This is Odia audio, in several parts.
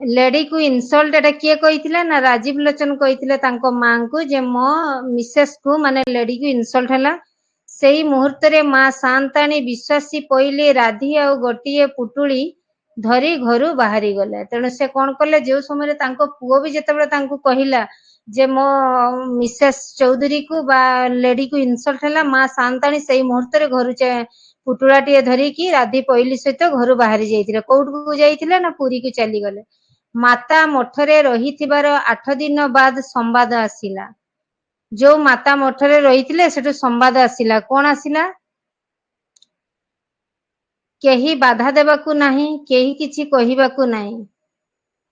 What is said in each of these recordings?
लेडी को इनसल्ट एटा किए कहिथिले ना राजीव लोचन कहिथिले तांको मां को जे मो मिसेस को माने लेडी को इनसल्ट हला सेही मुहूर्त रे मां शांताणी विश्वासी पइले राधी आ गोटिए पुटुली धरी घरु बाहरी गले तेणु से कौन कले जो समय तांको पुओ भी जेतेबेले तांको कहिला जे मो मिसेस चौधरी को बा लेडी को इनसल्ट हला मां शांताणी सेही मुहूर्त रे घरु पुटुलाटीए धरिकी राधी पइली सहित घरु बाहरी जाइथिले कोउठू जाइथिले ना पुरी को चली गले माता मठरे रहिथिबार 8 दिन बाद संवाद आसिला जो माता मठरे रहिथिले सेटु संवाद आसिला कोन आसिला केही बाधा देबाकू नाही केही किछि कहिबाकू नाही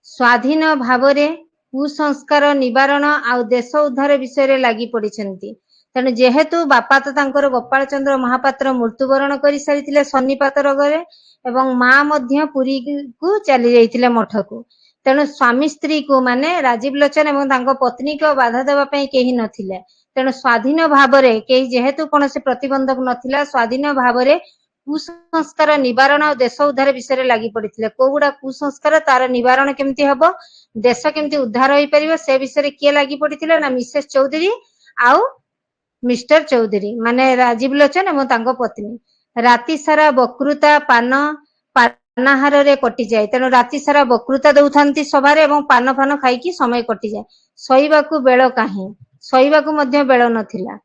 स्वाधीन भावरे कुसंस्कार निवारण आ देश उद्धार विषय लागि पड़िछंती तेणु जेहेतु बापा तो तांकर गोपाल चंद्र महापात्र मृत्युवरण करि सारिथिले सन्निपात रोगरे एवं मां मध्य पुरी को चली जाइथिले मठकू तेणु स्वामी स्त्री को माने राजीव लोचन एवं तांको पत्नी को बाधा देबा पई केही नथिले तेणु स्वाधीन भावरे केही जेहेतु कोनोसी प्रतिबंधक नथिला स्वाधीन भावरे कुसंस्कार निवारण और देश उद्धार विषय लागि पड़िथिले कोगुडा कुसंस्कार तार निवारण केमती हबो देश केमती उद्धार होई परिबो से विषय किए लागि पड़िथिले ना मिसेस चौधरी आउ मिस्टर चौधरी माने राजीव लोचन एवं तांको पत्नी राति सारा बकृता पान पानाहार रे कटि जाए तेणु राति सारा बकृता दउथांती सभारे एवं पान फान खाइकी समय कटि जाए सईबाकू बेळ काहे सईबाकू मध्य बेळ नथिला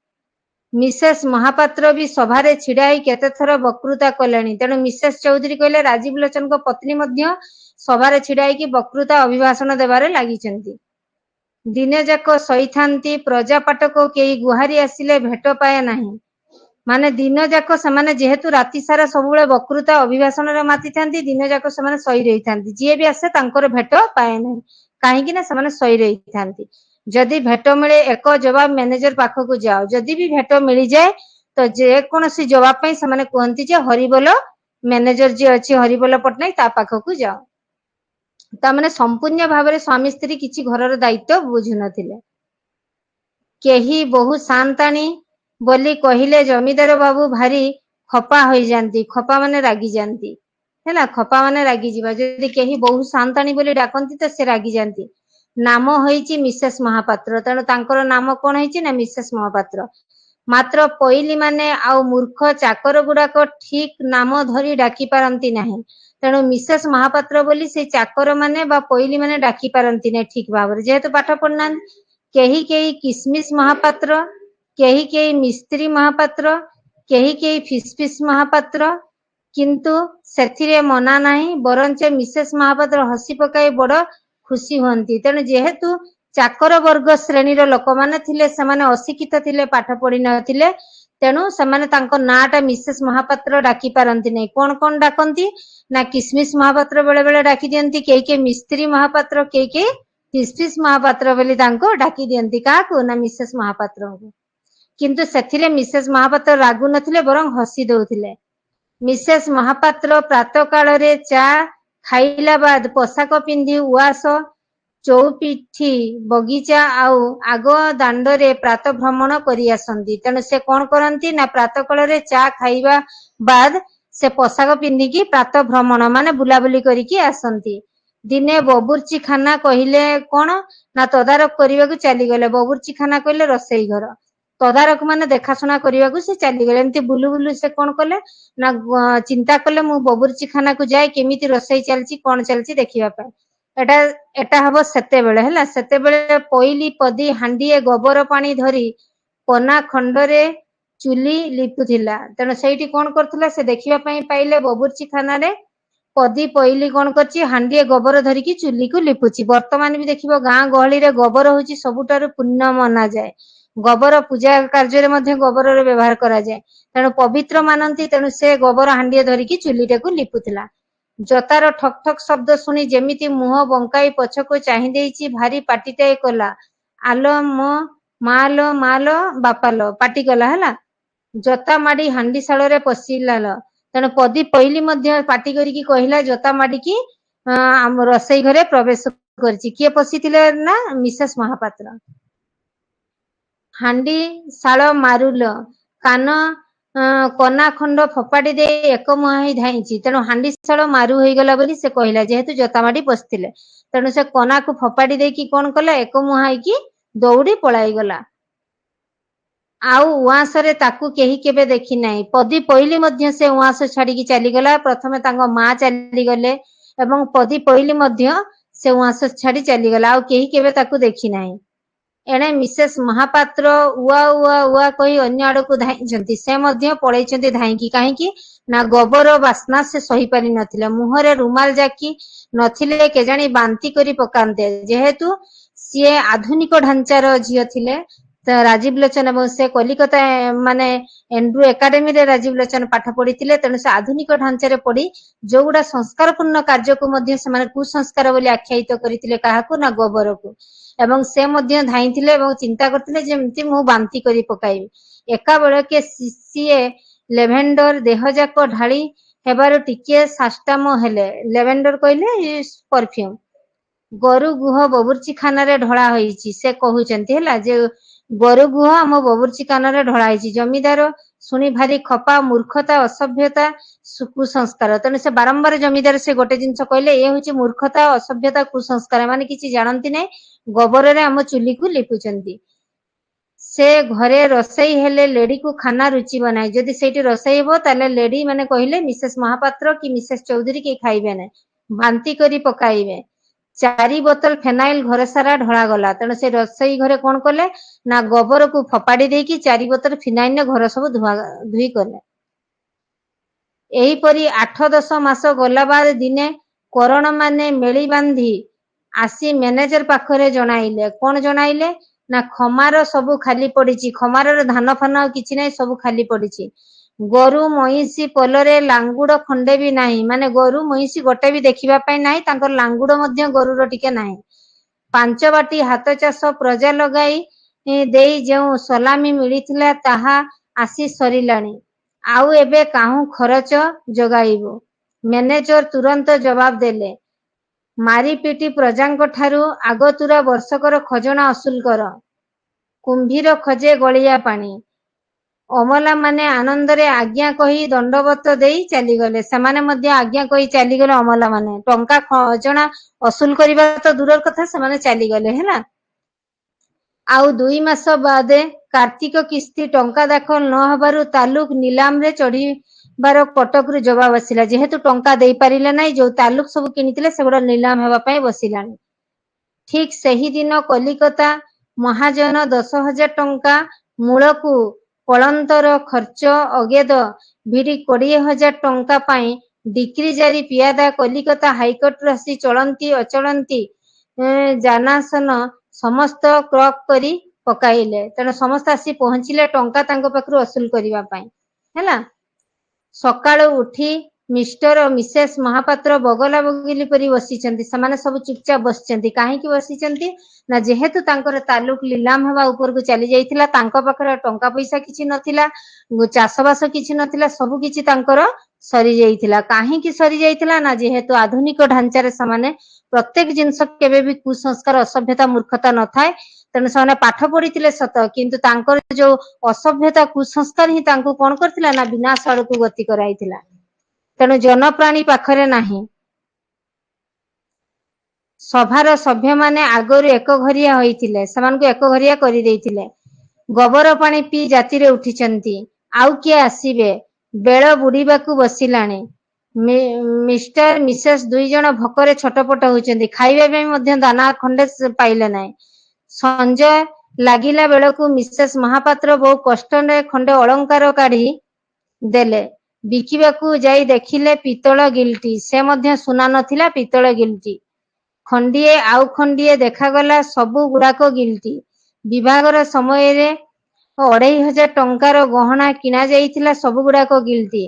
मिसेस महापात्र भी सभारे छिड़ाई केते थर बकृता कलेनी तेणु मिसेस चौधरी कहले राजीव लोचन को पत्नी मध्य सभारे छिड़ाई की बकृता अभिभाषण देबारे लागिचंती दिने जाक सईथांती प्रजापाटक केही गुहारी आसिले भेट पाए नाही माने दिन जाक समाने जेहेतु राति सारा सबुले बकृता अभिभाषण रे माति थांती दिन जाक समाने सई रही थांती जे भी आसे तांकर भेट पाए नाही काहे कि ना समाने सई रही थांती जदि भेट मिले एक जवाब मैनेजर पाखक जाओ जदि भी भेट मिली जाए तो जे कोनोसी जवाब पई समाने कहंती जे हरिबोल मैनेजर जे अछि हरिबोल पटनायक ता पाखक जाओ ता माने संपूर्ण भाबरे स्वामी स्त्री किछि घरर दायित्व बुझु नथिले केही बहु शांताणी बोली कहिले जमीदार बाबू भारी खपा होई जानती खपा माने रागी जानती हैला खपा माने रागी जीवा जदि केही बहु शांताणी बोली डाकंती तो से रागी जानती नाम होईची मिसेस महापात्र तेणु तांकर नाम कोन होईची ना मिसेस महापात्र मात्र पइली माने आउ मूर्ख चाकर गुडाक ठीक नाम धरी डाकी पारंती नाही तेणु मिसेस महापात्र बोली से चाकर माने बा पइली माने डाकी पारंती नै ठीक भाबरे जेहेतु पाठ पढना केही केही किसमिस महापात्र केही केही मिस्त्री महापात्र केही केही फिसफिस महापात्र किंतु सेथिरे मना नाही बरंचे मिसेस महापात्र हसी पकाई बड़ खुशी हुंती तेणु जेहेतु चाकर वर्ग श्रेणी लोक माने थिले समाने अशिक्षित थिले पाठ पढ़ी नथिले तेणु समाने तांको नाटा मिसेस महापात्र डाकी पारंती नै कोन कोन डाकंती ना किसमिस महापात्र बेले बेले डाकी दियंती केही के मिस्त्री महापात्र केही के फिसफिस महापात्र बोली तांको डाकी दियंती काकू ना मिसेस महापात्र किंतु सेथिरे मिसेस महापात्र रागु नथिले बरं हसी दउथिले मिसेस महापात्र प्रातः काल रे चा खाइला बाद पोशाक पिंधि उआस चौपिठी बगीचा आउ आग दांड रे प्रातः भ्रमण करी आसंती तेणु से कौन करंती ना प्रातः काल रे चा खाइबा बाद से पोशाक पिंधिकी प्रातः भ्रमण माने बुलाबुली करिकी आसंती दिने बबुर्ची खाना कहिले कौन ना तदारक करने को चली गले बबुर्ची खाना कहले रसोई घर तदारक माने देखाशुना करने को से चली गले एमती बुलु बुलु से कौन कले ना चिंता कले मु बबुर्ची खाना को जाए केमिति रसोई चलची कौन चलची देखिबा पे एटा एटा हबो सेते बेले हला सेते बेले पइली पदी हांडीए गोबर पानी धरी पना खंडरे चुली लिपुथिला तेणु सेठी कौन करथिला से देखिबा पई पाइले बबुर्ची खाना रे पदी पइली कौन करची हांडीए गोबर धरिकी चुली को लिपुची वर्तमान भी देखिबो गां गहली रे गोबर होची सबुटार पुण्य मना जाए गोबर पूजा कार्य रे मध्ये गोबर रे व्यवहार करा जाए तेणु पवित्र मानंती तेणु से गोबर हांडीए धरिकी चुलीटे को लिपुथिला जतार ठक ठक शब्द सुनी जेमिति मुह बंकाई पछको चाहि देइची भारी पाटीते कला आलो मो मालो मालो बापालो पाटी कला हला जता माडी हांडी साळ रे पसिलालो तेणु पदी पहली मध्य पाटी करिकी कहिला जता माडी की रसोई घरे प्रवेश करची किए पसिथिले ना मिसेस महापात्र हांडी साळ मारुल कान କନା ଖଣ୍ଡ ଫୋପାଡ଼ି ଦେଇ ଏକମୁହାଁ ହେଇ ଧାଇଁଛି। ତେଣୁ ହାଣ୍ଡିଶାଳ ମାରୁ ହୋଇଗଲା ବୋଲି ସେ କହିଲା, ଯେହେତୁ ଜତାମାଡ଼ି ପଶିଥିଲେ। ତେଣୁ ସେ କନାକୁ ଫୋପାଡ଼ି ଦେଇକି କଣ କଲା, ଏକମୁହାଁ ହେଇକି ଦୌଡ଼ି ପଳାଇଗଲା। ଆଉ ଉଆସରେ ତାକୁ କେହି କେବେ ଦେଖି ନାହିଁ। ପଦୀ ପଇଲି ମଧ୍ୟ ସେ ଉଆସ ଛାଡ଼ିକି ଚାଲିଗଲା। ପ୍ରଥମେ ତାଙ୍କ ମା ଚାଲିଗଲେ ଏବଂ ପଦୀ ପଇଲି ମଧ୍ୟ ସେ ଉଆସ ଛାଡ଼ି ଚାଲିଗଲା। ଆଉ କେହି କେବେ ତାକୁ ଦେଖି ନାହିଁ। ଏଣେ ମିସେସ୍ ମହାପାତ୍ର ଉଆ ଉଆ ଉଆ କହି ଅନ୍ୟ ଆଡ଼କୁ ଧାଇଁଛନ୍ତି। ସେ ମଧ୍ୟ ପଳେଇଛନ୍ତି ଧାଇଁକି। କାହିଁକି ନା ଗୋବର ବାସ୍ନା ସେ ସହିପାରି ନଥିଲେ। ମୁହଁରେ ରୁମାଲ ଜାକି ନଥିଲେ କେଜାଣି ବାନ୍ତି କରି ପକାନ୍ତେ। ଯେହେତୁ ସିଏ ଆଧୁନିକ ଢାଞ୍ଚାର ଝିଅ ଥିଲେ, ତ ରାଜୀବ ଲୋଚନ ଏବଂ ସେ କଲିକତା ମାନେ ଏଣ୍ଡ୍ରୁ ଏକାଡେମୀରେ ରାଜୀବ ଲୋଚନ ପାଠ ପଢିଥିଲେ। ତେଣୁ ସେ ଆଧୁନିକ ଢାଞ୍ଚାରେ ପଢି ଯୋଉଗୁଡା ସଂସ୍କାରପୂର୍ଣ୍ଣ କାର୍ଯ୍ୟକୁ ମଧ୍ୟ ସେମାନେ କୁସଂସ୍କାର ବୋଲି ଆଖ୍ୟାୟିତ କରିଥିଲେ। କାହାକୁ ନା ଗୋବରକୁ। ଏବଂ ସେ ମଧ୍ୟ ଧାଇଁଥିଲେ ଏବଂ ଚିନ୍ତା କରିଥିଲେ ଯେମିତି ମୁଁ ବାନ୍ତି କରି ପକାଇବି। ଏକା ବେଳକେ ସିଏ ଲେଭେଣ୍ଡର ଦେହଯାକ ଢାଳି ହେବାରୁ ଟିକିଏ ସାଷ୍ଟାମ ହେଲେ। ଲେଭେଣ୍ଡର କହିଲେ ପରଫ୍ୟୁମ। ଗୋରୁ ଗୁହ ବବୁର୍ଚିଖାନାରେ ଢଳା ହୋଇଛି। ସେ କହୁଛନ୍ତି ହେଲା ଯେ ଗୋରୁ ଗୁହ ଆମ ବବୁର୍ଚିଖାନାରେ ଢଳା ହେଇଛି। ଜମିଦାର ଶୁଣି ଭାରି ଖପା। ମୂର୍ଖତା, ଅସଭ୍ୟତା, କୁସଂସ୍କାର। ତେଣୁ ସେ ବାରମ୍ବାର ଜମିଦାର ସେ ଗୋଟେ ଜିନିଷ କହିଲେ, ଏ ହଉଛି ମୂର୍ଖତା, ଅସଭ୍ୟତା, କୁସଂସ୍କାର। ମାନେ କିଛି ଜାଣନ୍ତି ନାହିଁ, ଗୋବରରେ ଆମ ଚୁଲିକୁ ଲିପୁଛନ୍ତି। ସେ ଘରେ ରୋଷେଇ ହେଲେ ଲେଡିକୁ ଖାନା ରୁଚିବ ନାହିଁ। ଯଦି ସେଇଠି ରୋଷେଇ ହେବ ତାହେଲେ ଲେଡି ମାନେ କହିଲେ ମିସେସ୍ ମହାପାତ୍ର କି ମିସେସ୍ ଚୌଧୁରୀ କେହି ଖାଇବେ ନାହିଁ, ବାନ୍ତି କରି ପକାଇବେ। 4 ବୋତଲ ଫେନାଇଲ ଘର ସାରା ଢଳାଗଲା। ତେଣୁ ସେ ରୋଷେଇ ଘରେ କଣ କଲେ ନା ଗୋବରକୁ ଫୋପାଡ଼ି ଦେଇକି 4 ବୋତଲ ଫିନାଇଲରେ ଘର ସବୁ ଧୁଇ କଲେ। ଏହିପରି 8-10 ମାସ ଗଲା ବାଦ ଦିନେ କରଣ ମାନେ ମେଳି ବାନ୍ଧି ଆସି ମ୍ୟାନେଜର ପାଖରେ ଜଣାଇଲେ। କଣ ଜଣାଇଲେ ନା ଖମାର ସବୁ ଖାଲି ପଡିଛି। ଖମାରର ଧାନ ଫାନ ଆଉ କିଛି ନାହିଁ, ସବୁ ଖାଲି ପଡିଛି। ଗୋରୁ ମଇଁଷି ପୋଲରେ ଲାଙ୍ଗୁଡ ଖଣ୍ଡେ ବି ନାହିଁ। ମାନେ ଗୋରୁ ମଇଁଷି ଗୋଟେ ବି ଦେଖିବା ପାଇଁ ନାହିଁ। ତାଙ୍କର ଲାଙ୍ଗୁଡ ମଧ୍ୟ ଗୋରୁର ଟିକେ ନାହିଁ। 5 ବାଟି ହାତ ଚାଷ ପ୍ରଜା ଲଗାଇ ଦେଇ ଯେଉଁ ସଲାମି ମିଳିଥିଲା ତାହା ଆସି ସରିଲାଣି। ଆଉ ଏବେ କାହୁଁ ଖରଚ ଯୋଗାଇବୁ? ମ୍ୟାନେଜର ତୁରନ୍ତ ଜବାବ ଦେଲେ, ମାରିପିଟି ପ୍ରଜାଙ୍କ ଠାରୁ ଆଗତୁରା ବର୍ଷକର ଖଜଣା ଅସୁଲ କର। କୁମ୍ଭୀର ଖୋଜେ ଗଳିଆ ପାଣି। ଅମଲା ମାନେ ଆନନ୍ଦରେ ଆଜ୍ଞା କହି ଦଣ୍ଡବତ ଦେଇ ଚାଲିଗଲେ। ସେମାନେ ମଧ୍ୟ ଆଜ୍ଞା କହି ଚାଲିଗଲେ। ଅମଲା ମାନେ ଟଙ୍କା ଖଜଣା ଅସୁଲ କରିବା ତ ଦୂରର କଥା, ସେମାନେ ଚାଲିଗଲେ ହେଲା। ଆଉ 2 ମାସ ବାଦେ କାର୍ତ୍ତିକ କିସ୍ତି ଟଙ୍କା ଦାଖଲ ନ ହେବାରୁ ତାଲୁକ ନିଲାମରେ ଚଢିବାର କଟକରୁ ଜବାବ ଆସିଲା। ଯେହେତୁ ଟଙ୍କା ଦେଇପାରିଲେ ନାହିଁ, ଯୋଉ ତାଲୁକ ସବୁ କିଣିଥିଲେ ସେଗୁଡା ନିଲାମ ହେବା ପାଇଁ ବସିଲାଣି। ଠିକ ସେହିଦିନ କଲିକତା ମହାଜନ 10,000 ଟଙ୍କା ମୂଳକୁ କଳନ୍ତର ଖର୍ଚ୍ଚ ଅଗେଦ ଭିଡ଼ି 20,000 ଟଙ୍କା ପାଇଁ ଡିକ୍ରୀ ଜାରି ପିଆଦା କଲିକତା ହାଇକୋର୍ଟରୁ ଆସି ଚଳନ୍ତି ଅଚଳନ୍ତି ଜାନାସନ ସମସ୍ତ କ୍ରକ୍ କରି ପକାଇଲେ। ତେଣୁ ସମସ୍ତେ ଆସି ପହଞ୍ଚିଲେ ଟଙ୍କା ତାଙ୍କ ପାଖରୁ ଅସୁଲ କରିବା ପାଇଁ ହେଲା। ସକାଳୁ ଉଠି ମିଷ୍ଟର ଓ ମିସେସ୍ ମହାପାତ୍ର ବଗଲା ବଗିଲି ପରି ବସିଛନ୍ତି। ସେମାନେ ସବୁ ଚୁପଚାପ ବସିଛନ୍ତି। କାହିଁକି ବସିଛନ୍ତି ନା ଯେହେତୁ ତାଙ୍କର ତାଲୁକ ନିଲାମ ହେବା ଉପରକୁ ଚାଲି ଯାଇଥିଲା, ତାଙ୍କ ପାଖରେ ଟଙ୍କା ପଇସା କିଛି ନଥିଲା, ଚାଷବାସ କିଛି ନଥିଲା, ସବୁ କିଛି ତାଙ୍କର ସରିଯାଇଥିଲା। କାହିଁକି ସରିଯାଇଥିଲା ନା ଯେହେତୁ ଆଧୁନିକ ଢାଞ୍ଚାରେ ସେମାନେ ପ୍ରତ୍ୟେକ ଜିନିଷ କେବେ ବି କୁସଂସ୍କାର, ଅସଭ୍ୟତା, ମୂର୍ଖତା ନଥାଏ। ତେଣୁ ସେମାନେ ପାଠ ପଢିଥିଲେ ସତ, କିନ୍ତୁ ତାଙ୍କର ଯୋଉ ଅସଭ୍ୟତା, କୁସଂସ୍କାର ହିଁ ତାଙ୍କୁ କଣ କରିଥିଲା ନା ବିନାଶ ଆଡକୁ ଗତି କରାଇଥିଲା। ତେଣୁ ଜନପ୍ରାଣୀ ପାଖରେ ନାହିଁ। ସଭାର ସଭ୍ୟମାନେ ଆଗରୁ ଏକଘରିଆ ହୋଇଥିଲେ, ସେମାନଙ୍କୁ ଏକଘରିଆ କରିଦେଇଥିଲେ। ଗୋବର ପାଣି ପିଇ ଜାତିରେ ଉଠିଛନ୍ତି। ଆଉ କିଏ ଆସିବେ? ବେଳ ବୁଡିବାକୁ ବସିଲାଣି। ମିଷ୍ଟର ମିସେସ୍ 2 ଜଣ ଭୋକରେ ଛଟପଟ ହଉଛନ୍ତି। ଖାଇବା ପାଇଁ ମଧ୍ୟ ଦାନା ଖଣ୍ଡେ ପାଇଲେ ନାହିଁ। ସଞ୍ଜ ଲାଗିଲା ବେଳକୁ ମିସେସ୍ ମହାପାତ୍ର ବହୁ କଷ୍ଟରେ ଖଣ୍ଡେ ଅଳଙ୍କାର କାଢି ଦେଲେ। ବିକିବାକୁ ଯାଇ ଦେଖିଲେ ପିତ୍ତଳ ଗିଲ୍ଟି। ସେ ମଧ୍ୟ ସୁନା ନଥିଲା, ପିତ୍ତଳ ଗିଲ୍ଟି। ଖଣ୍ଡିଏ ଆଉ ଖଣ୍ଡିଏ ଦେଖାଗଲା, ସବୁ ଗୁଡାକ ଗିଲ୍ଟି। ବିଭାଘର ସମୟରେ 2,500 ଟଙ୍କାର ଗହଣା କିଣା ଯାଇଥିଲା, ସବୁ ଗୁଡାକ ଗିଲ୍ଟି।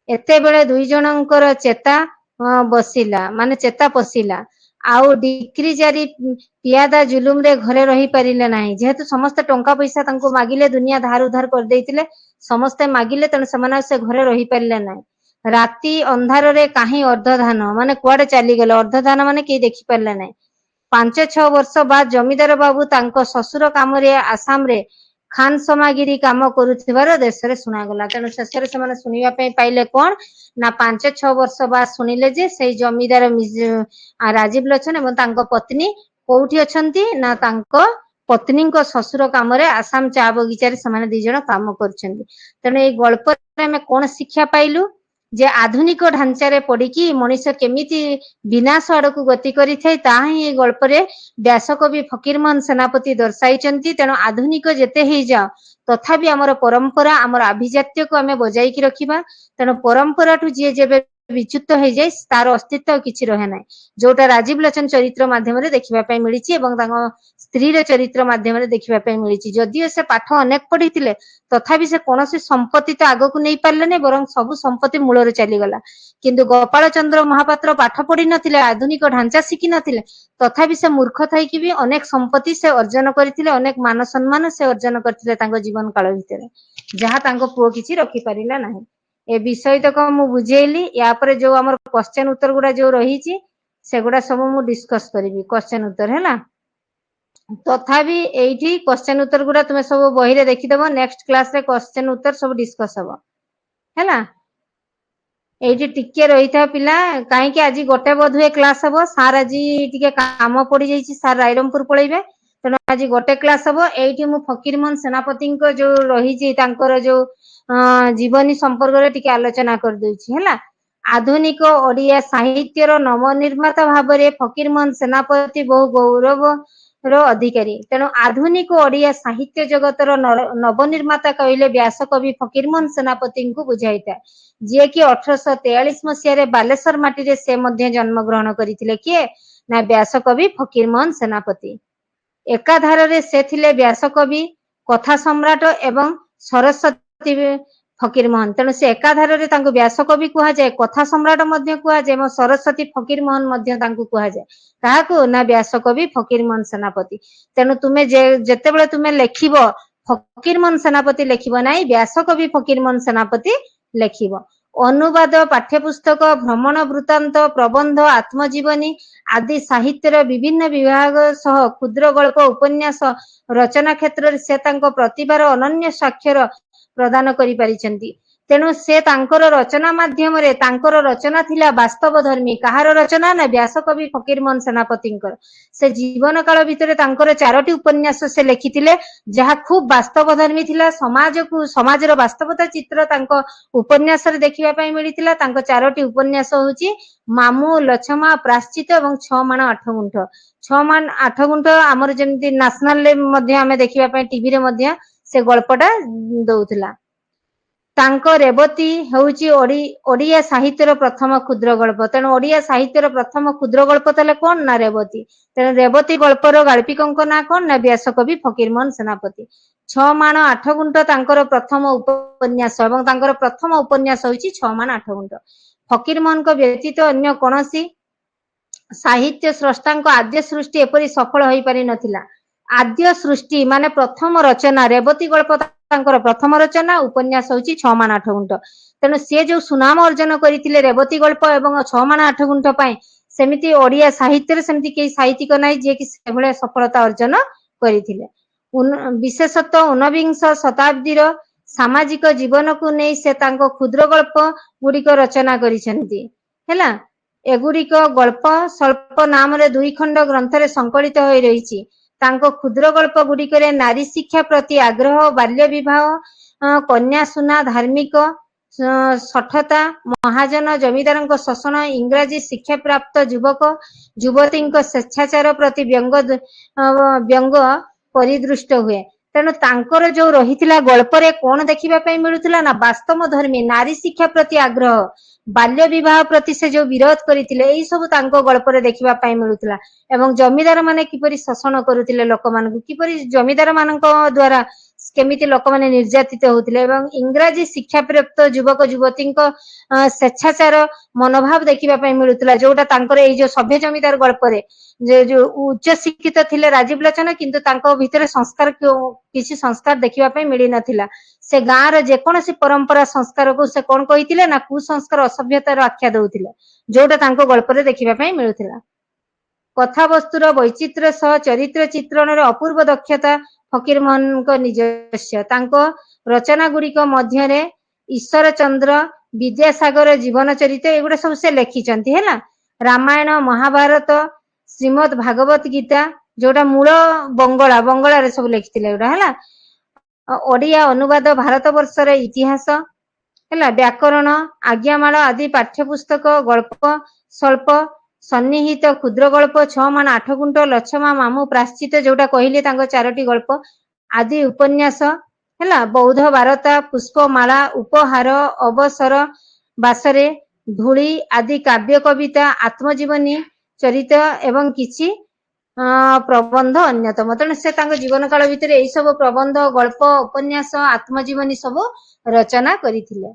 ଏତେବେଳେ 2 ଜଣଙ୍କର ଚେତା ବସିଲା, ମାନେ ଚେତା ପଶିଲା। ଆଉ ଡିକ୍ରୀ ଜାରି ପିଆଦା ଜୁଲୁମରେ ଘରେ ରହିପାରିଲେ ନାହିଁ। ଯେହେତୁ ସମସ୍ତେ ଟଙ୍କା ପଇସା ତାଙ୍କୁ ମାଗିଲେ, ଦୁନିଆ ଧାର ଉଧାର କରିଦେଇଥିଲେ, ସମସ୍ତେ ମାଗିଲେ, ତେଣୁ ସେମାନେ ଆଉ ସେ ଘରେ ରହିପାରିଲେ ନାହିଁ। ରାତି ଅନ୍ଧାରରେ କାହିଁ ଅର୍ଦ୍ଧଧାନ, ମାନେ କୁଆଡେ ଚାଲିଗଲେ। ଅର୍ଦ୍ଧଧାନ ମାନେ କେହି ଦେଖିପାରିଲେ ନାହିଁ। 5-6 ବର୍ଷ ବାଦ ଜମିଦାର ବାବୁ ତାଙ୍କ ଶ୍ୱଶୁର କାମରେ ଆସାମରେ ଖାନ ସମାଗିରି କାମ କରୁଥିବାର ଦେଶରେ ଶୁଣାଗଲା। ତେଣୁ ଶେଷରେ ସେମାନେ ଶୁଣିବା ପାଇଁ ପାଇଲେ କଣ ନା 5-6 ବର୍ଷ ବାଦ ଶୁଣିଲେ ଯେ ସେଇ ଜମିଦାର ରାଜୀବ ଲୋଚନ ଏବଂ ତାଙ୍କ ପତ୍ନୀ କୋଉଠି ଅଛନ୍ତି ନା ତାଙ୍କ ପତ୍ନୀଙ୍କ ଶ୍ୱଶୁର କାମରେ ଆସାମ ଚା ବଗିଚାରେ ସେମାନେ 2 ଜଣ କାମ କରୁଛନ୍ତି। ତେଣୁ ଏଇ ଗଳ୍ପରେ ଆମେ କଣ ଶିକ୍ଷା ପାଇଲୁ ଯେ ଆଧୁନିକ ଢାଞ୍ଚାରେ ପଡିକି ମଣିଷ କେମିତି ବିନାଶ ଆଡକୁ ଗତି କରିଥାଏ ତାହା ହିଁ ଏଇ ଗଳ୍ପରେ ବ୍ୟାସକବି ଫକୀରମୋହନ ସେନାପତି ଦର୍ଶାଇଛନ୍ତି। ତେଣୁ ଆଧୁନିକ ଯେତେ ହେଇଯାଅ ତଥାପି ଆମର ପରମ୍ପରା ଆମର ଆଭିଜାତ୍ୟକୁ ଆମେ ବଜାଇକି ରଖିବା। ତେଣୁ ପରମ୍ପରାଠୁ ଯିଏ ଯେବେ ବିଚ୍ୟୁତ ହେଇଯାଏ ତାର ଅସ୍ତିତ୍ୱ ଆଉ କିଛି ରହେ ନାହିଁ, ଯୋଉଟା ରାଜୀବ ଲୋଚନ ଚରିତ୍ର ମାଧ୍ୟମରେ ଦେଖିବା ପାଇଁ ମିଳିଛି ଏବଂ ତାଙ୍କ ସ୍ତ୍ରୀର ଚରିତ୍ର ମାଧ୍ୟମରେ ଦେଖିବା ପାଇଁ ମିଳିଛି। ଯଦିଓ ସେ ପାଠ ଅନେକ ପଢିଥିଲେ ତଥାପି ସେ କୌଣସି ସମ୍ପତ୍ତି ତ ଆଗକୁ ନେଇ ପାରିଲେନି, ବରଂ ସବୁ ସମ୍ପତ୍ତି ମୂଳରେ ଚାଲିଗଲା। କିନ୍ତୁ ଗୋପାଳ ଚନ୍ଦ୍ର ମହାପାତ୍ର ପାଠ ପଢିନଥିଲେ, ଆଧୁନିକ ଢାଞ୍ଚା ଶିଖିନଥିଲେ, ତଥାପି ସେ ମୂର୍ଖ ଥାଇକି ବି ଅନେକ ସମ୍ପତ୍ତି ସେ ଅର୍ଜନ କରିଥିଲେ, ଅନେକ ମାନ ସମ୍ମାନ ସେ ଅର୍ଜନ କରିଥିଲେ ତାଙ୍କ ଜୀବନ କାଳ ଭିତରେ, ଯାହା ତାଙ୍କ ପୁଅ କିଛି ରଖିପାରିଲା ନାହିଁ। ଏ ବିଷୟ ତକ ମୁଁ ବୁଝେଇଲି। ୟା ପରେ ଯୋଉ ଆମର କ୍ୱେଶ୍ଚନ ଉତ୍ତର ଗୁଡା ଯୋଉ ରହିଛି ସେଗୁଡା ସବୁ ମୁଁ ଡିସ୍କସ କରିବି କ୍ୱେଶ୍ଚନ ଉତ୍ତର ହେଲା। ତଥାପି ଏଇଠି କ୍ୱେଶ୍ଚନ ଉତ୍ତର ଗୁଡା ତୁମେ ସବୁ ବହିରେ ଦେଖିଦବ, ନେକ୍ସଟ କ୍ଲାସରେ କ୍ୱେଶ୍ଚନ ଉତ୍ତର ସବୁ ଡିସ୍କସ ହବ ହେଲା। ଏଇଠି ଟିକେ ରହିଥାଅ ପିଲା, କାହିଁକି ଆଜି ଗୋଟେ ବୋଧହୁଏ କ୍ଲାସ ହବ, ସାର୍ ଆଜି ଟିକେ କାମ ପଡିଯାଇଛି, ସାର୍ ରାଇରଙ୍ଗପୁର ପଳେଇବେ, ତେଣୁ ଆଜି ଗୋଟେ କ୍ଲାସ ହବ। ଏଇଠି ମୁଁ ଫକୀରମୋହନ ସେନାପତିଙ୍କ ଯୋଉ ରହିଛି ତାଙ୍କର ଯୋଉ ଜୀବନୀ ସମ୍ପର୍କରେ ଟିକେ ଆଲୋଚନା କରିଦଉଛି ହେଲା। ଆଧୁନିକ ଓଡିଆ ସାହିତ୍ୟର ନବନିର୍ମାତା ଭାବରେ ଫକୀରମୋହନ ସେନାପତି ବହୁ ଗୌରବର ଅଧିକାରୀ। ତେଣୁ ଆଧୁନିକ ଓଡିଆ ସାହିତ୍ୟ ଜଗତର ନବନିର୍ମାତା କହିଲେ ବ୍ୟାସକବି ଫକୀରମୋହନ ସେନାପତିଙ୍କୁ ବୁଝାଇଥାଏ, ଯିଏକି 1843 ମସିହାରେ ବାଲେଶ୍ୱର ମାଟିରେ ସେ ମଧ୍ୟ ଜନ୍ମଗ୍ରହଣ କରିଥିଲେ। କିଏ ନା ବ୍ୟାସକବି ଫକୀରମୋହନ ସେନାପତି। ଏକାଧାରରେ ସେ ଥିଲେ ବ୍ୟାସକବି, କଥା ସମ୍ରାଟ ଏବଂ ସରସ୍ୱତୀ ଫକୀରମୋହନ। ତେଣୁ ସେ ଏକାଧାରରେ ତାଙ୍କୁ ବ୍ୟାସକବି କୁହାଯାଏ, କଥା ସମ୍ରାଟ ମଧ୍ୟ କୁହାଯାଏ ଏବଂ ସରସ୍ୱତୀ ଫକୀରମୋହନ ମଧ୍ୟ ତାଙ୍କୁ କୁହାଯାଏ। କାହାକୁ ନା ବ୍ୟାସକବି ଫକୀରମୋହନ ସେନାପତି। ତେଣୁ ତୁମେ ଯେତେବେଳେ ତୁମେ ଲେଖିବ ଫକୀରମୋହନ ସେନାପତି ଲେଖିବ ନାହିଁ, ବ୍ୟାସକବି ଫକୀରମୋହନ ସେନାପତି ଲେଖିବ। ଅନୁବାଦ, ପାଠ୍ୟପୁସ୍ତକ, ଭ୍ରମଣ ବୃତ୍ତାନ୍ତ, ପ୍ରବନ୍ଧ, ଆତ୍ମଜୀବନୀ ଆଦି ସାହିତ୍ୟର ବିଭିନ୍ନ ବିଭାଗ ସହ କ୍ଷୁଦ୍ର ଗଳ୍ପ, ଉପନ୍ୟାସ ରଚନା କ୍ଷେତ୍ରରେ ସେ ତାଙ୍କ ପ୍ରତିଭାର ଅନନ୍ୟ ସ୍ୱାକ୍ଷର ପ୍ରଦାନ କରିପାରିଛନ୍ତି। ତେଣୁ ସେ ତାଙ୍କର ରଚନା ମାଧ୍ୟମରେ, ତାଙ୍କର ରଚନା ଥିଲା ବାସ୍ତବ ଧର୍ମୀ। କାହାର ରଚନା ନା ବ୍ୟାସକବି ଫକୀରମୋହନ ସେନାପତିଙ୍କର। ସେ ଜୀବନ କାଳ ଭିତରେ ତାଙ୍କର 4ଟି ଉପନ୍ୟାସ ସେ ଲେଖିଥିଲେ, ଯାହା ଖୁବ ବାସ୍ତବ ଧର୍ମୀ ଥିଲା। ସମାଜର ବାସ୍ତବତା ଚିତ୍ର ତାଙ୍କ ଉପନ୍ୟାସରେ ଦେଖିବା ପାଇଁ ମିଳିଥିଲା। ତାଙ୍କ 4ଟି ଉପନ୍ୟାସ ହଉଛି ମାମୁଁ, ଲଛମା, ପ୍ରାଶ୍ଚିତ ଏବଂ 6 ମାଣ 8 ଗୁଣ୍ଠ। 6 ମାଣ 8 ଗୁଣ୍ଠ ଆମର ଯେମିତି ନ୍ୟାସନାଲରେ ମଧ୍ୟ ଆମେ ଦେଖିବା ପାଇଁ ଟିଭିରେ ମଧ୍ୟ ସେ ଗଳ୍ପଟା ଦଉଥିଲା। ତାଙ୍କ ରେବତୀ ହେଉଛି ଓଡିଆ ସାହିତ୍ୟର ପ୍ରଥମ କ୍ଷୁଦ୍ର ଗଳ୍ପ। ତେଣୁ ଓଡିଆ ସାହିତ୍ୟର ପ୍ରଥମ କ୍ଷୁଦ୍ର ଗଳ୍ପ ତାହେଲେ କଣ ନା ରେବତୀ। ତେଣୁ ରେବତୀ ଗଳ୍ପର ଗାଳ୍ପିକଙ୍କ ନାଁ କଣ ନା ବ୍ୟାସକବି ଫକୀରମୋହନ ସେନାପତି। 6 ମାଣ 8 ଗୁଣ୍ଠ ତାଙ୍କର ପ୍ରଥମ ଉପନ୍ୟାସ ଏବଂ ତାଙ୍କର ପ୍ରଥମ ଉପନ୍ୟାସ ହେଉଛି 6 ମାଣ 8 ଗୁଣ୍ଠ। ଫକୀରମୋହନଙ୍କ ବ୍ୟତୀତ ଅନ୍ୟ କୌଣସି ସାହିତ୍ୟ ସ୍ରଷ୍ଟାଙ୍କ ଆଦ୍ୟ ସୃଷ୍ଟି ଏପରି ସଫଳ ହୋଇପାରିନଥିଲା। ଆଦ୍ୟ ସୃଷ୍ଟି ମାନେ ପ୍ରଥମ ରଚନା, ରେବତୀ ଗଳ୍ପ ତାଙ୍କର ପ୍ରଥମ ରଚନା, ଉପନ୍ୟାସ ହଉଛି 6 ମାଣ 8 ଗୁଣ୍ଠ। ତେଣୁ ସିଏ ଯୋଉ ସୁନାମ ଅର୍ଜନ କରିଥିଲେ ରେବତୀ ଗଳ୍ପ ଏବଂ 6 ମାଣ 8 ଗୁଣ୍ଠ ପାଇଁ, ସେମିତି ଓଡିଆ ସାହିତ୍ୟରେ ସେମିତି କେହି ସାହିତ୍ୟିକ ନାହିଁ ଯିଏକି ସେଭଳିଆ ସଫଳତା ଅର୍ଜନ କରିଥିଲେ। ବିଶେଷତଃ 19ବିଂଶ ଶତାବ୍ଦୀର ସାମାଜିକ ଜୀବନକୁ ନେଇ ସେ ତାଙ୍କ କ୍ଷୁଦ୍ର ଗଳ୍ପ ଗୁଡିକ ରଚନା କରିଛନ୍ତି ହେଲା। ଏଗୁଡିକ ଗଳ୍ପ ସ୍ୱଳ୍ପ ନାମରେ 2 ଖଣ୍ଡ ଗ୍ରନ୍ଥରେ ସଂକଳିତ ହୋଇ ରହିଛି। ତାଙ୍କ କ୍ଷୁଦ୍ର ଗଳ୍ପ ଗୁଡିକରେ ନାରୀ ଶିକ୍ଷା ପ୍ରତି ଆଗ୍ରହ, ବାଲ୍ୟ ବିବାହ, କନ୍ୟା ସୁନା, ଧାର୍ମିକ ଶଠତା, ମହାଜନ ଜମିଦାରଙ୍କ ଶୋଷଣ, ଇଂରାଜୀ ଶିକ୍ଷା ପ୍ରାପ୍ତ ଯୁବକ ଯୁବତୀଙ୍କ ସ୍ୱେଚ୍ଛାଚାର ପ୍ରତି ବ୍ୟଙ୍ଗ ପରିଦୃଷ୍ଟ ହୁଏ। ତେଣୁ ତାଙ୍କର ଯୋଉ ରହିଥିଲା ଗଳ୍ପରେ କଣ ଦେଖିବା ପାଇଁ ମିଳୁଥିଲା ନା ବାସ୍ତବ ଧର୍ମୀ, ନାରୀ ଶିକ୍ଷା ପ୍ରତି ଆଗ୍ରହ, ବାଲ୍ୟ ବିବାହ ପ୍ରତି ସେ ଯୋଉ ବିରୋଧ କରିଥିଲେ, ଏଇ ସବୁ ତାଙ୍କ ଗଳ୍ପରେ ଦେଖିବା ପାଇଁ ମିଳୁଥିଲା। ଏବଂ ଜମିଦାର ମାନେ କିପରି ଶୋଷଣ କରୁଥିଲେ ଲୋକମାନଙ୍କୁ, କିପରି ଜମିଦାର ମାନଙ୍କ ଦ୍ଵାରା କେମିତି ଲୋକମାନେ ନିର୍ଯାତିତ ହଉଥିଲେ ଏବଂ ଇଂରାଜୀ ଶିକ୍ଷା ପ୍ରାପ୍ତ ଯୁବକ ଯୁବତୀଙ୍କ ସ୍ୱେଚ୍ଛାଚାର ମନୋଭାବ ଦେଖିବା ପାଇଁ ମିଳୁଥିଲା, ଯୋଉଟା ତାଙ୍କର ଏଇ ଯୋଉ ସଭ୍ୟ ଜମିଦାର ଗଳ୍ପରେ ଯୋଉ ଉଚ୍ଚ ଶିକ୍ଷିତ ଥିଲେ ରାଜୀବ ଲୋଚନ, କିନ୍ତୁ ତାଙ୍କ ଭିତରେ କିଛି ସଂସ୍କାର ଦେଖିବା ପାଇଁ ମିଳି ନଥିଲା। ସେ ଗାଁର ଯେକୌଣସି ପରମ୍ପରା ସଂସ୍କାରକୁ ସେ କଣ କହିଥିଲେ ନା କୁସଂସ୍କାର, ଅସଭ୍ୟତାର ଆଖ୍ୟା ଦଉଥିଲେ, ଯୋଉଟା ତାଙ୍କ ଗଳ୍ପରେ ଦେଖିବା ପାଇଁ ମିଳୁଥିଲା। କଥାବସ୍ତୁର ବୈଚିତ୍ର୍ୟ ସହ ଚରିତ୍ର ଚିତ୍ରଣର ଅପୂର୍ବ ଦକ୍ଷତା ଫକୀରମୋହନଙ୍କ ନିଜସ୍ୱ। ତାଙ୍କ ରଚନା ଗୁଡିକ ମଧ୍ୟରେ ଈଶ୍ୱର ଚନ୍ଦ୍ର, ବିଦ୍ୟାସାଗର ଜୀବନ ଚରିତ୍ର ଏଗୁଡା ସବୁ ସେ ଲେଖିଛନ୍ତି ହେଲା। ରାମାୟଣ, ମହାଭାରତ, ଶ୍ରୀମଦ ଭାଗବତ ଗୀତା ଯୋଉଟା ମୂଳ ବଙ୍ଗଳାରେ ସବୁ ଲେଖିଥିଲେ ଏଗୁଡା ହେଲା। ଓଡିଆ ଅନୁବାଦ, ଭାରତ ବର୍ଷର ଇତିହାସ ହେଲା, ବ୍ୟାକରଣ, ଆଜ୍ଞାମାଳ ଆଦି ପାଠ୍ୟପୁସ୍ତକ, ଗଳ୍ପ ସ୍ୱଳ୍ପ ସନ୍ନିହିତ କ୍ଷୁଦ୍ର ଗଳ୍ପ, 6 ମାଣ 8 ଗୁଣ୍ଠ, ଲଛମା ମାମୁଁ ପ୍ରାଶ୍ଚିତ ଯୋଉଟା କହିଲେ ତାଙ୍କ 4ଟି ଗଳ୍ପ ଆଦି ଉପନ୍ୟାସ ହେଲା। ବୌଦ୍ଧ ବାରତା, ପୁଷ୍ପମାଳା, ଉପହାର, ଅବସର ବାସରେ, ଧୂଳି ଆଦି କାବ୍ୟ କବିତା, ଆତ୍ମଜୀବନୀ ଚରିତ୍ର ଏବଂ କିଛି ପ୍ରବନ୍ଧ ଅନ୍ୟତମ। ତେଣୁ ସେ ତାଙ୍କ ଜୀବନ କାଳ ଭିତରେ ଏଇ ସବୁ ପ୍ରବନ୍ଧ, ଗଳ୍ପ, ଉପନ୍ୟାସ, ଆତ୍ମଜୀବନୀ ସବୁ ରଚନା କରିଥିଲେ।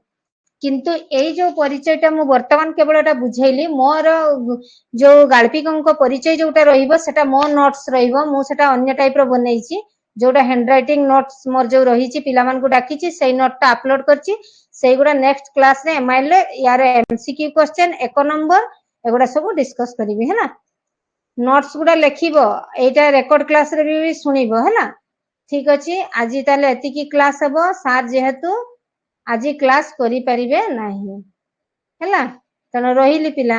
କିନ୍ତୁ ଏଇ ଯୋଉ ପରିଚୟଟା ମୁଁ ବର୍ତ୍ତମାନ କେବଳ ଏଟା ବୁଝେଇଲି, ମୋର ଯୋଉ ଗାଳ୍ପିକଙ୍କ ପରିଚୟ ଯୋଉଟା ରହିବ ସେଟା ମୋ ନୋଟ୍ସ ରହିବ। ମୁଁ ସେଟା ଅନ୍ୟ ଟାଇପ ର ବନେଇଛି, ଯୋଉଟା ହ୍ୟାଣ୍ଡ ରାଇଟିଂ ନୋଟ୍ସ ମୋର ଯୋଉ ରହିଛି ପିଲାମାନଙ୍କୁ ଡାକିଛି ସେଇ ନୋଟଟା ଆପଲୋଡ କରିଛି। ସେଇଗୁଡା ନେକ୍ସଟ କ୍ଲାସରେ ଏମଆଇଏଲ ରେ ୟାର ଏମସିକ୍ୟୁ କ୍ୱେଶ୍ଚନ 1 ନମ୍ବର ଏଗୁଡା ସବୁ ଡିସ୍କସ କରିବି ହେଲା। ନୋଟ୍ସ ଗୁଡା ଲେଖିବ, ଏଇଟା ରେକର୍ଡ କ୍ଲାସରେ ବି ଶୁଣିବ ହେଲା। ଠିକ ଅଛି, ଆଜି ତାହେଲେ ଏତିକି କ୍ଲାସ ହବ। ସାର୍ ଯେହେତୁ ଆଜି କ୍ଲାସ କରିପାରିବେ ନାହିଁ ହେଲା, ତେଣୁ ରହିଲି ପିଲା।